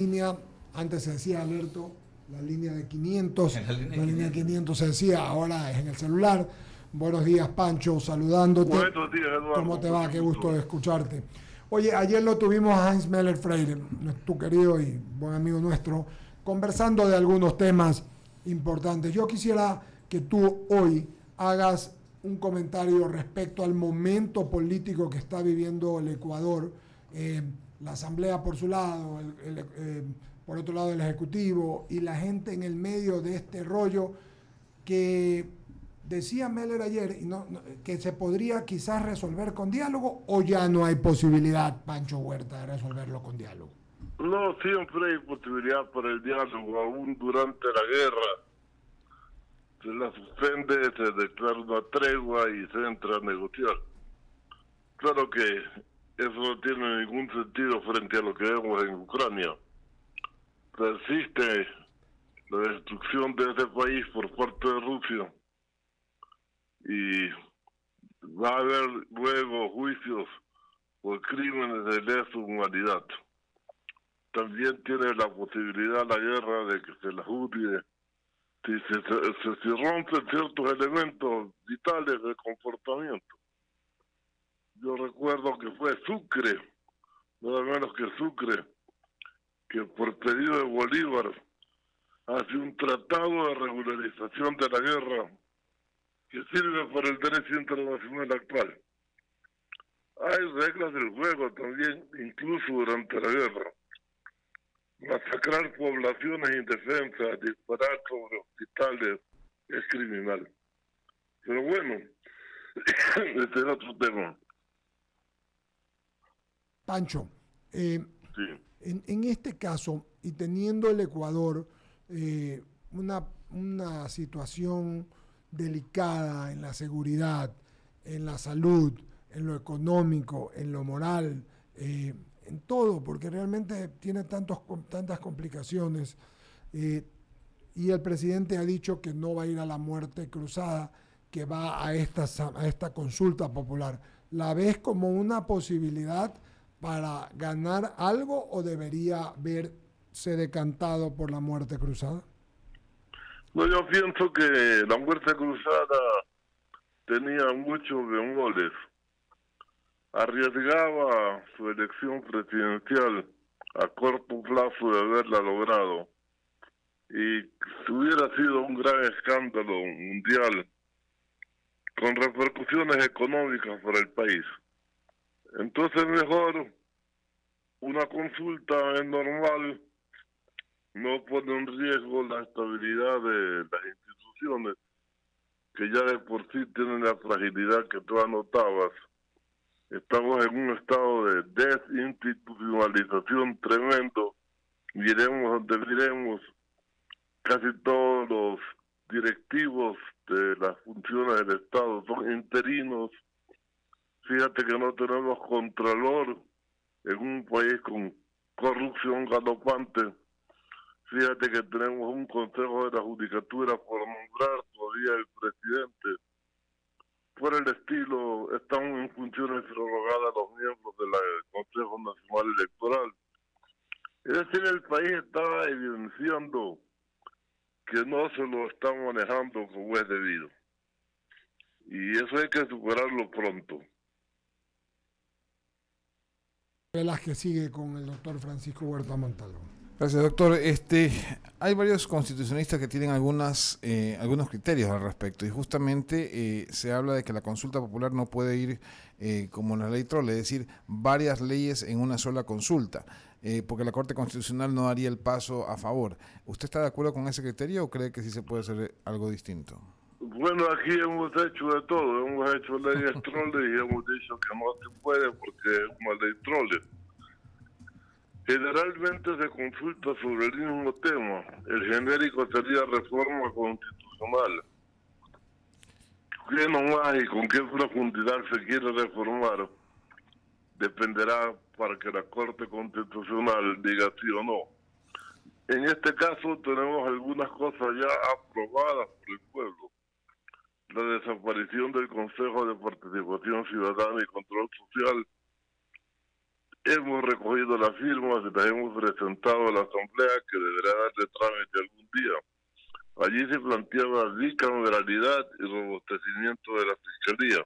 línea, antes se decía Alberto, la línea de 500, En la línea la de línea de 500. 500 se decía, ahora es en el celular. Buenos días, Pancho, saludándote. Buenos días, ¿Cómo Eduardo. te va? Mucho Qué gusto gusto. de escucharte. Oye, ayer lo tuvimos a Heinz Meller Freire, tu querido y buen amigo nuestro, conversando de algunos temas importantes. Yo quisiera que tú hoy hagas un comentario respecto al momento político que está viviendo el Ecuador, la Asamblea por su lado, por otro lado el Ejecutivo y la gente en el medio de este rollo que decía Meller ayer que se podría quizás resolver con diálogo, o ya no hay posibilidad, Pancho Huerta, de resolverlo con diálogo. No, siempre hay posibilidad para el diálogo, aún durante la guerra. Se la suspende, se declara una tregua y se entra a negociar. Claro que eso no tiene ningún sentido frente a lo que vemos en Ucrania. Persiste la destrucción de ese país por parte de Rusia y va a haber luego juicios por crímenes de lesa humanidad. También tiene la posibilidad la guerra de que se la juzgue si rompen ciertos elementos vitales del comportamiento. Yo recuerdo que fue Sucre, nada menos que Sucre, que por pedido de Bolívar hace un tratado de regularización de la guerra que sirve para el derecho internacional actual. Hay reglas del juego también, incluso durante la guerra. Masacrar poblaciones indefensas, disparar sobre hospitales, es criminal. Pero bueno, este es otro tema. Pancho, Sí. en este caso, y teniendo el Ecuador una situación delicada en la seguridad, en la salud, en lo económico, en lo moral, en todo, porque realmente tiene tantas complicaciones, eh, y el presidente ha dicho que no va a ir a la muerte cruzada, que va a esta consulta popular. ¿La ves como una posibilidad para ganar algo o debería verse decantado por la muerte cruzada? No, yo pienso que la muerte cruzada tenía muchos bemoles. Arriesgaba su elección presidencial a corto plazo de haberla logrado. Y si hubiera sido un gran escándalo mundial con repercusiones económicas para el país. Entonces mejor una consulta es normal, no pone en riesgo la estabilidad de las instituciones, que ya de por sí tienen la fragilidad que tú anotabas. Estamos en un estado de desinstitucionalización tremendo. Miremos donde miremos, casi todos los directivos de las funciones del Estado son interinos. Fíjate que no tenemos contralor en un país con corrupción galopante. Fíjate que tenemos un consejo de la judicatura por nombrar todavía el presidente. Por el estilo, están en funciones prorrogadas los miembros del Consejo Nacional Electoral. Es decir, el país está evidenciando que no se lo está manejando como es debido. Y eso hay que superarlo pronto. Velázquez sigue con el doctor Francisco Huerta Montalvo. Gracias, doctor. Hay varios constitucionalistas que tienen algunos criterios al respecto y justamente se habla de que la consulta popular no puede ir como la ley Troll, es decir, varias leyes en una sola consulta, porque la Corte Constitucional no daría el paso a favor. ¿Usted está de acuerdo con ese criterio o cree que sí se puede hacer algo distinto? Bueno, aquí hemos hecho de todo. Hemos hecho leyes troles y hemos dicho que no se puede porque es una ley trole. Generalmente se consulta sobre el mismo tema. El genérico sería reforma constitucional. ¿Qué nomás y con qué profundidad se quiere reformar? Dependerá para que la Corte Constitucional diga sí o no. En este caso tenemos algunas cosas ya aprobadas por el pueblo. La desaparición del Consejo de Participación Ciudadana y Control Social hemos recogido las firmas y las hemos presentado a la Asamblea, que deberá darle trámite algún día. Allí se planteaba bicameralidad y robustecimiento de la Fiscalía,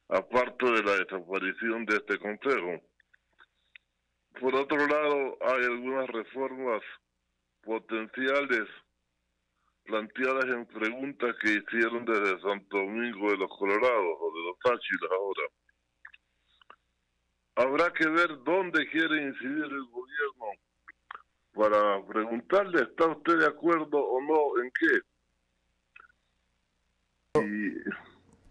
aparte de la desaparición de este Consejo. Por otro lado, hay algunas reformas potenciales planteadas en preguntas que hicieron desde Santo Domingo de los Colorados o de los Táchilas ahora. Habrá que ver dónde quiere incidir el gobierno para preguntarle, ¿está usted de acuerdo o no en qué?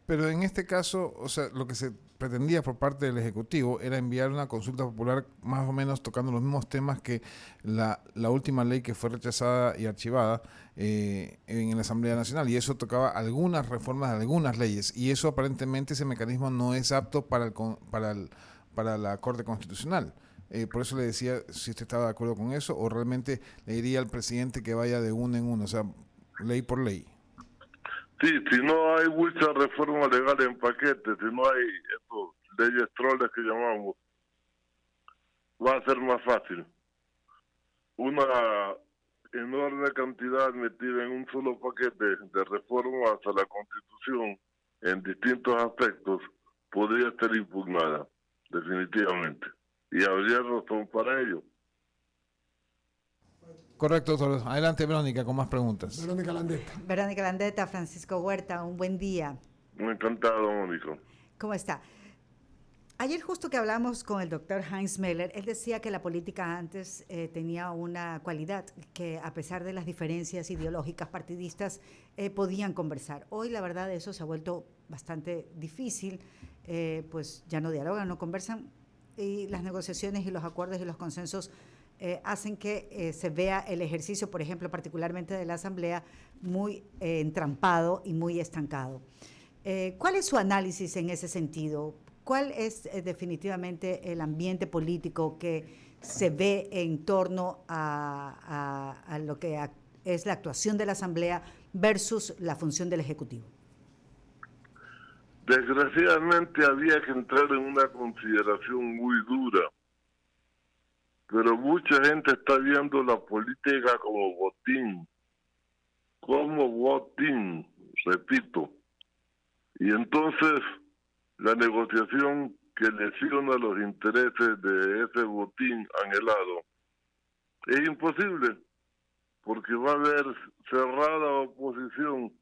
Pero en este caso, o sea, lo que se pretendía por parte del Ejecutivo era enviar una consulta popular más o menos tocando los mismos temas que la última ley que fue rechazada y archivada en la Asamblea Nacional, y eso tocaba algunas reformas de algunas leyes, y eso aparentemente ese mecanismo no es apto para la Corte Constitucional. Por eso le decía si usted estaba de acuerdo con eso, o realmente le diría al presidente que vaya de uno en uno, o sea, ley por ley. Sí, si no hay mucha reforma legal en paquete, si no hay leyes troles que llamamos, va a ser más fácil. Una enorme cantidad metida en un solo paquete de reformas a la Constitución en distintos aspectos podría ser impugnada, definitivamente. Y habría razón para ello. Correcto, doctor. Adelante, Verónica, con más preguntas. Verónica Landeta. Verónica Landeta, Francisco Huerta, un buen día. Muy encantado, Mónico. ¿Cómo está? Ayer justo que hablamos con el doctor Heinz Meller, él decía que la política antes tenía una cualidad, que a pesar de las diferencias ideológicas partidistas, podían conversar. Hoy la verdad eso se ha vuelto bastante difícil, pues ya no dialogan, no conversan, y las negociaciones y los acuerdos y los consensos hacen que se vea el ejercicio, por ejemplo, particularmente de la Asamblea, muy entrampado y muy estancado. ¿Cuál es su análisis en ese sentido? ¿Cuál es definitivamente el ambiente político que se ve en torno a lo que es la actuación de la Asamblea versus la función del Ejecutivo? Desgraciadamente había que entrar en una consideración muy dura, pero mucha gente está viendo la política como botín, repito, y entonces la negociación que lesiona los intereses de ese botín anhelado es imposible, porque va a haber cerrada oposición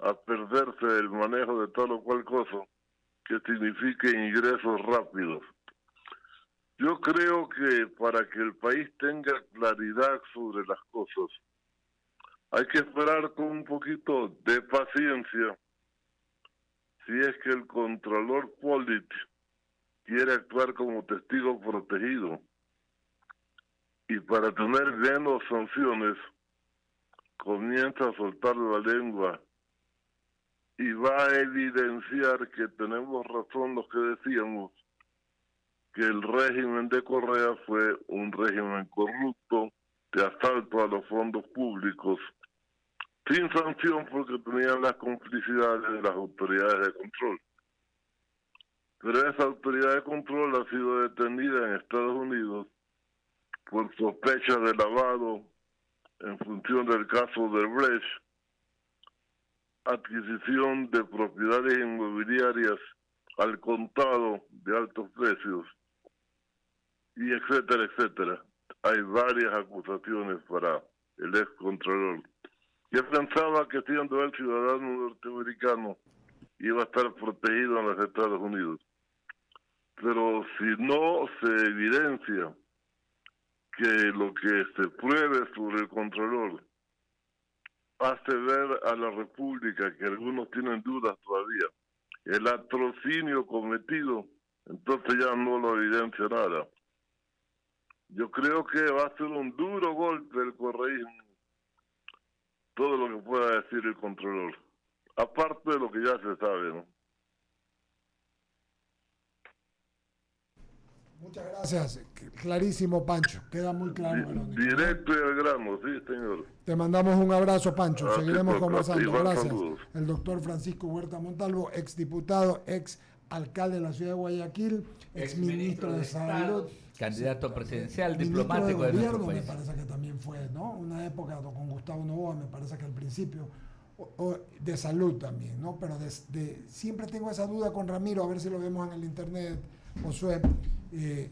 a perderse el manejo de tal o cual cosa que signifique ingresos rápidos. Yo creo que para que el país tenga claridad sobre las cosas, hay que esperar con un poquito de paciencia si es que el Contralor Polit quiere actuar como testigo protegido. Y para tener menos sanciones, comienza a soltar la lengua y va a evidenciar que tenemos razón los que decíamos que el régimen de Correa fue un régimen corrupto de asalto a los fondos públicos, sin sanción porque tenían las complicidades de las autoridades de control. Pero esa autoridad de control ha sido detenida en Estados Unidos por sospecha de lavado en función del caso de Brecht, adquisición de propiedades inmobiliarias al contado de altos precios, y etcétera, etcétera. Hay varias acusaciones para el excontralor. Yo pensaba que siendo el ciudadano norteamericano iba a estar protegido en los Estados Unidos. Pero si no se evidencia que lo que se pruebe sobre el Contralor hace ver a la República que algunos tienen dudas todavía, el atrocinio cometido, entonces ya no lo evidencia nada. Yo creo que va a ser un duro golpe el correísmo, todo lo que pueda decir el Contralor, aparte de lo que ya se sabe, ¿no? Muchas gracias. Clarísimo, Pancho. Queda muy claro, Verónica. Directo y al grano, sí, señor. Te mandamos un abrazo, Pancho. Seguiremos conversando. Gracias. Saludos. El doctor Francisco Huerta Montalvo, exdiputado, ex alcalde de la ciudad de Guayaquil, ex ministro de Salud, candidato presidencial, Ministro diplomático de nuestro gobierno, país. me parece que también fue, ¿no? Una época con Gustavo Noboa, me parece que al principio, de salud también, ¿no? Pero siempre tengo esa duda con Ramiro, a ver si lo vemos en el internet, Josué.